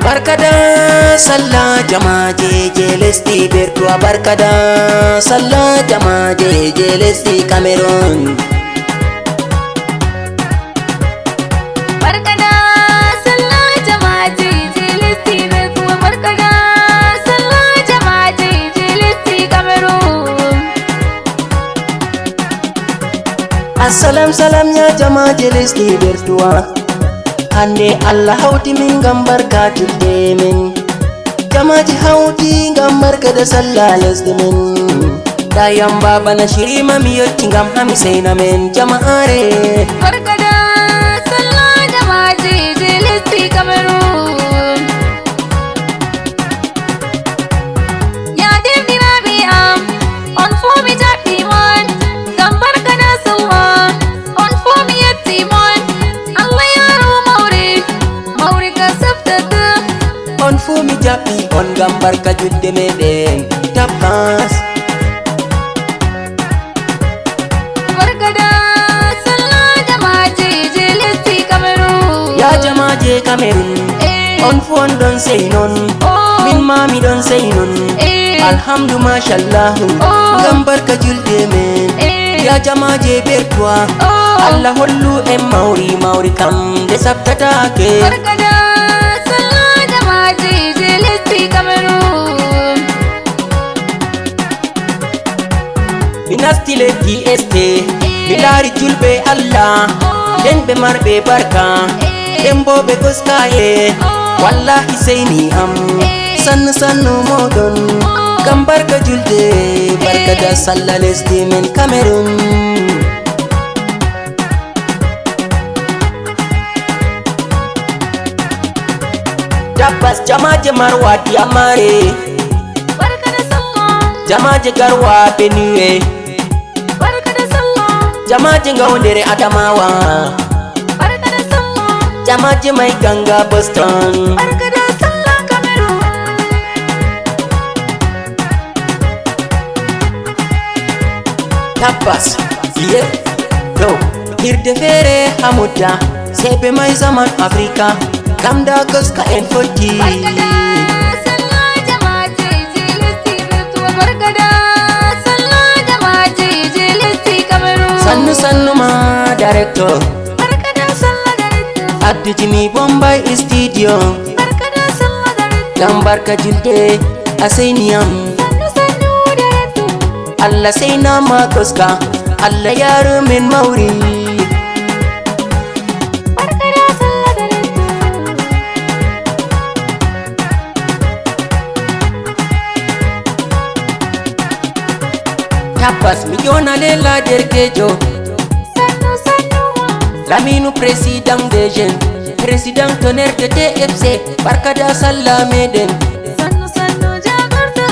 Barkada sallah jama jelesti bertua barkada sallah jama jelesti Cameroon. Barkada sallah jama jelesti bertua barkada sallah jama jelesti Cameroon. Assalam salamnya jama jelesti bertua. Hande Allah hauti min gam barka julde min jamaji hauti gam barka da sallah lesde min da yamba bana shirima mi yotti gam hami seyna men jama'are. Barkada sallah jama jelesti Cameroon. Ya dildiraɓe am on fo mi jaɓɓimon gam barkada sallah on fo mi yettimon. Allah yaru mawri ka saftata On fu mi jaɓɓi on gam barka julde meɗen tabbas. Barkada sallah jama jelesti Cameroon. Ya jamaje Cameroon on fu on don sey non min ma mi don sey non alhamdu mashallahu gam barka julde men ya jamaje bertoi Allah hollu en mawri kam de sabtatake. Barkada sallah jama jelesti Cameroon. Mi nasti leddi este mi laari julɓe Allah nden ɓe marɓe barka nden bo ɓe goskaye wallahi seyni am sannu sannu moɗon gam barka julde barkada sallah lesdi men Cameroon. Tabbas jamaje marwa diyamare Barkada sallah jamaje garwa benue barkada sallah jamaje gawdere adamawa barkada sallah jamaje mai ganga Boston. barkada sallah Cameroon. Tabbas iye to hirde fere hamudda sebe mai zaman Afrika kamda goska en foti. Barkada sallah jama jelesti bertua barkada sallah jama jelesti Cameroon. Sannu sannu ma director Barkada sallah director. Abdu Jimmy Bombay studio Barkada sallah director. gam barka julde asainiyam Sannu director. Allah sai na ma goska Allah yaro min mauri. Barkada sallah director. Tabbas mi yona lela derkejo Sannu Laminu président des jeunes président tonnerre de TFC barkada sallah meden. sannu jagordo.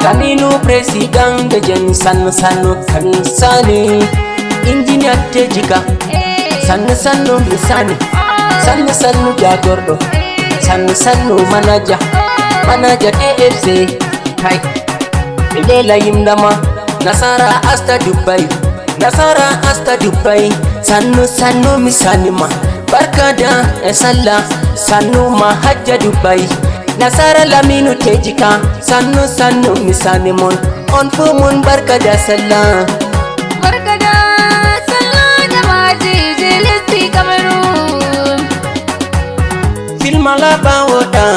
Laminu président des jeunes sannu kanisani engineer tejika sannu misani sannu jagordo sannu manager TFC kai lela yimdama nasara asta Dubai sannu misanima barkada sallah sannu ma hajja Dubai nasara Laminu tejika sannu misanimon on fu mun barkada sallah. Barkada sallah jama jelesti Cameroon. Film alaba woda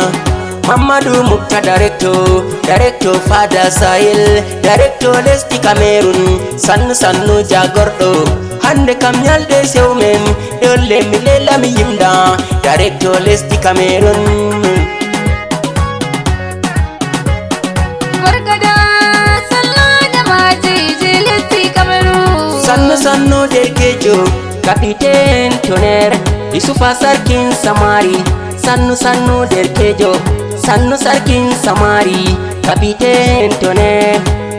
Mamadou Mukta director Fada Sahel director lesdi Cameroon sannu jagordo hande kam nyalde sewmen dolle mi lela mi yimda director lesdi Cameroon. Barkada sallah jama jelesti Cameroon. sannu derkejo capitaine tonnerre Isufa sarkin samari sannu derkejo sannu sarkin samari capitaine tonnerre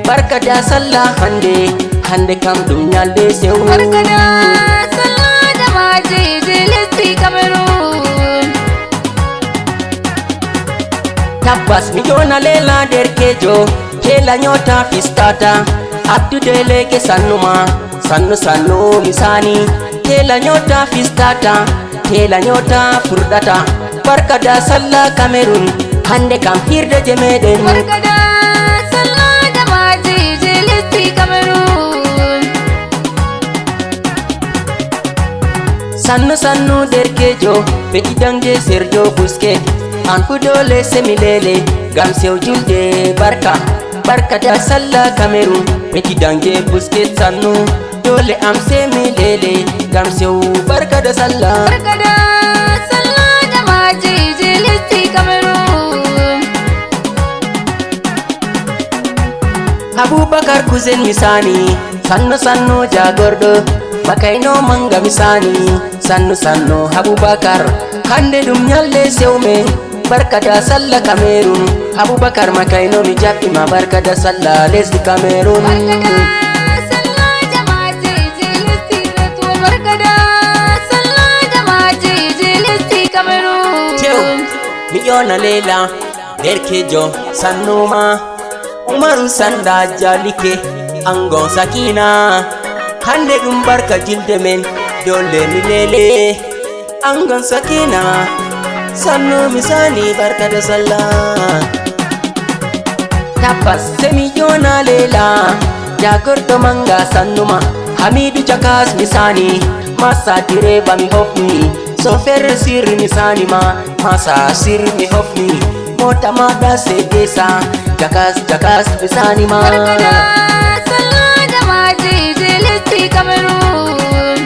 barka da sallah hande kam ɗum nyalde sew. Barka da sallah jamaje lesdi Cameroon. Tabbas mi jona lela derkejo kela nyota fistata abdude leke sannuma sannu misani kela nyota fistata kela nyota furdata barka da sallah Cameroon hande kam hirde je meɗen. Barka da sallah jamaje lesdi Cameroon. Sannu derkejo be idangde serjo buske an fu dole semilele gam sew julde barka da sallah Cameroon be idangde buske sannu dole am semilele gam sew barka da sallah. Barka da sallah jamaje lesdi Cameroon. Abubakar kuzen misani sannu jagordo bakaino manga misani sannu Abubakar hande ɗum nyalde sewmen barka da sallah Cameroon Abubakar makaino mi jaɓɓima barka da sallah lesdi Cameroon. Barka da sallah jamaje lesdi Reto. Barka da sallah jamaje lesdi Cameroon. mi yona lela derkejo sannuma Umaru Sanda Jalike angon Sakina hande ɗum barka jilde men dole mi lele angon Sakina sannu misani barka da sallah. Tabbas semi yona lela jagordo manga sannuma Hamidu Jakas misani masa direba mi hofni sofer sirri misani masa sirri mi hofni mota mada sedesa jakas misani Barka da sallah jamaje lesdi Cameroon.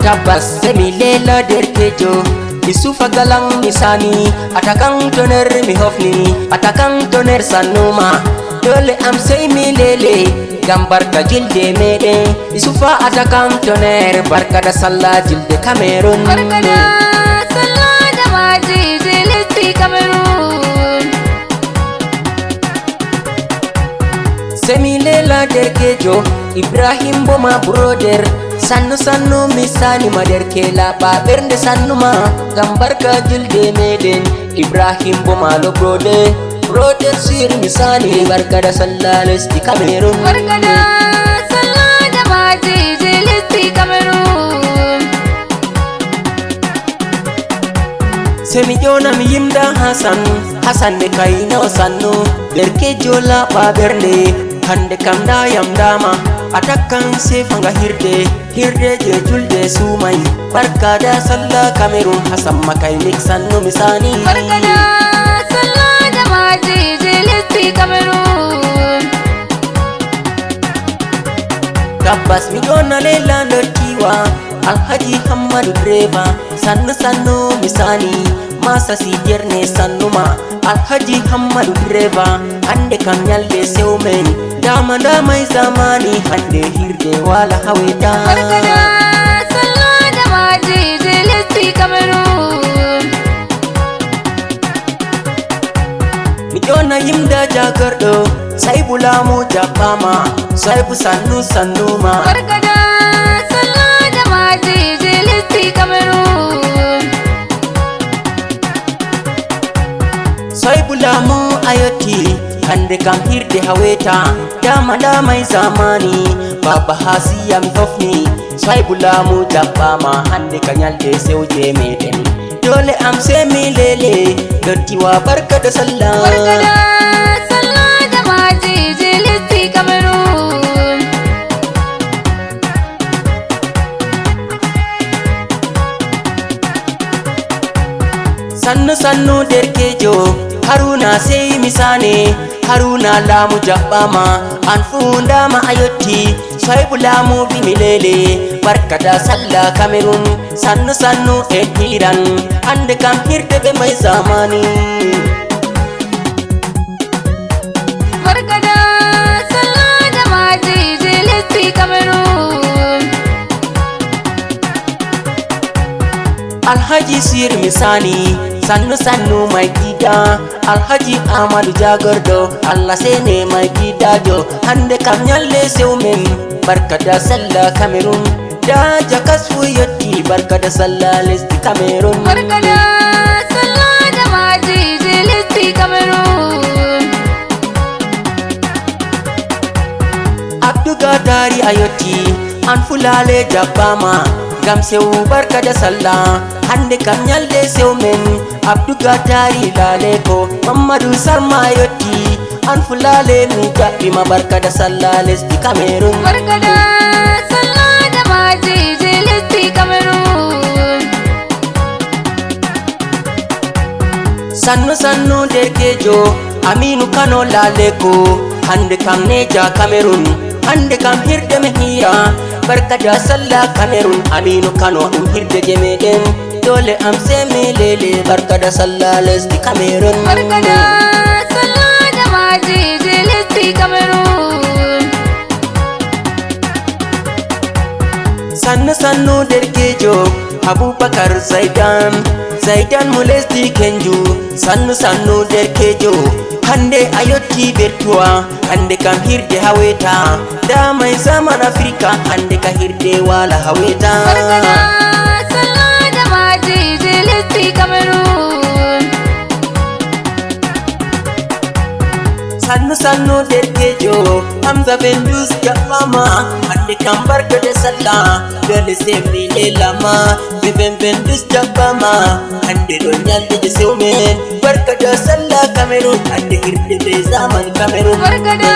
Tabbas semi lela derkejo isufa galang misani atakan toner mi hofni atakan toner sannuma dole am sei mi lele gam barka jilde meɗen isufa atakan toner barka da sallah jilde Cameroon. Barka da sallah jamaje lesdi Cameroon. Semi lela derkejo Ibrahim Boma brother sannu misani ma derkela ɓaɓerde sannuma gam barka julde meɗen Ibrahim Boma lo brother sir misani barka da sallah lesdi Cameroon. Barka da sallah jamaje lesdi Cameroon. Semi jona mi yimda Hasan ne kaino sannu derkejo laɓa ɓerde hande kam dayam dama atakkan sefanga hirde je julde sumai barka da sallah Cameroon Hasan makai mik sannu misani. Barka da sallah jamaje lesdi Cameroon. Tabbas mi yona lela ndottiwa Alhaji Hammadu Direba sannu misani masa sijerne sannuma Alhaji Hammadu Direba hande kam nyalde sewmen dama zamani hande hirde wala haweta. Barka da sallah jamaje lesdi Cameroon. mi yona yimda jagordo Saibu Lamu jaɓɓama Saibu sannuma. Barka da sallah jamaje lesdi Cameroon. Saibu Lamu ayoti hande kam hirde haweta dama zamani baba hasiya mi hofni Saibu Lamu jaɓɓama hande ka nyalde sewje meɗen dole am semi lele dottiwa barka da sallah. Barka da sallah jamaje lesdi Cameroon. sannu derkejo Haruna sei misane Haruna Lamu jaɓɓama an fundama ayotti Saibu Lamu bimi lele barka da sallah Cameroon sannu e hiran hande kam hirde be mai zamani. Barka da sallah jamaje lesdi Cameroon. Alhaji Sir misani sannu sannu mai gida Alhaji Ahmadu Jagordo Allah sene mai gida jo hande kam nyalle sewmen barka da sallah Cameroon da jakasu yotti barka da sallah lesdi Cameroon barka da sallah jama'a je lesdi Cameroon Abdu Gadari ayoti an fulale jabbama gam sewu barka da sallah hande kam nyalle sewmen Abdu Gadari lale ko Mamadou Sarma ayoti an fulale mi jabbima barka da sallah lesdi Cameroon barka da sallah jama'a je lesdi Cameroon sannu sannu derkejo Aminu Kano lale ko hande kam neja Cameroon hande kam hirde me hira barka da sallah Cameroon Aminu Kano ɗum hirde je meɗen dole am semi lele barka da sallah lesdi Cameroon barka da sallah jama'a je lesdi Cameroon sannu sannu derkejo Abubakar Zaidan mu lesdi Kenju sannu sannu derkejo hande ayotti bertuwa hande kam hirde haweta da mai zaman Afrika hande ka hirde wala haweta barka da sallah jama'a je lesdi Cameroon sannu sannu derkejo Hamza Bendus jaɓɓama hande kam barka da sallah dole semi lelama Vivian Bendus jaɓɓama hande ɗon nyalde je sewmen barka da sallah Cameroon hande hirde be zaman Cameroon barka da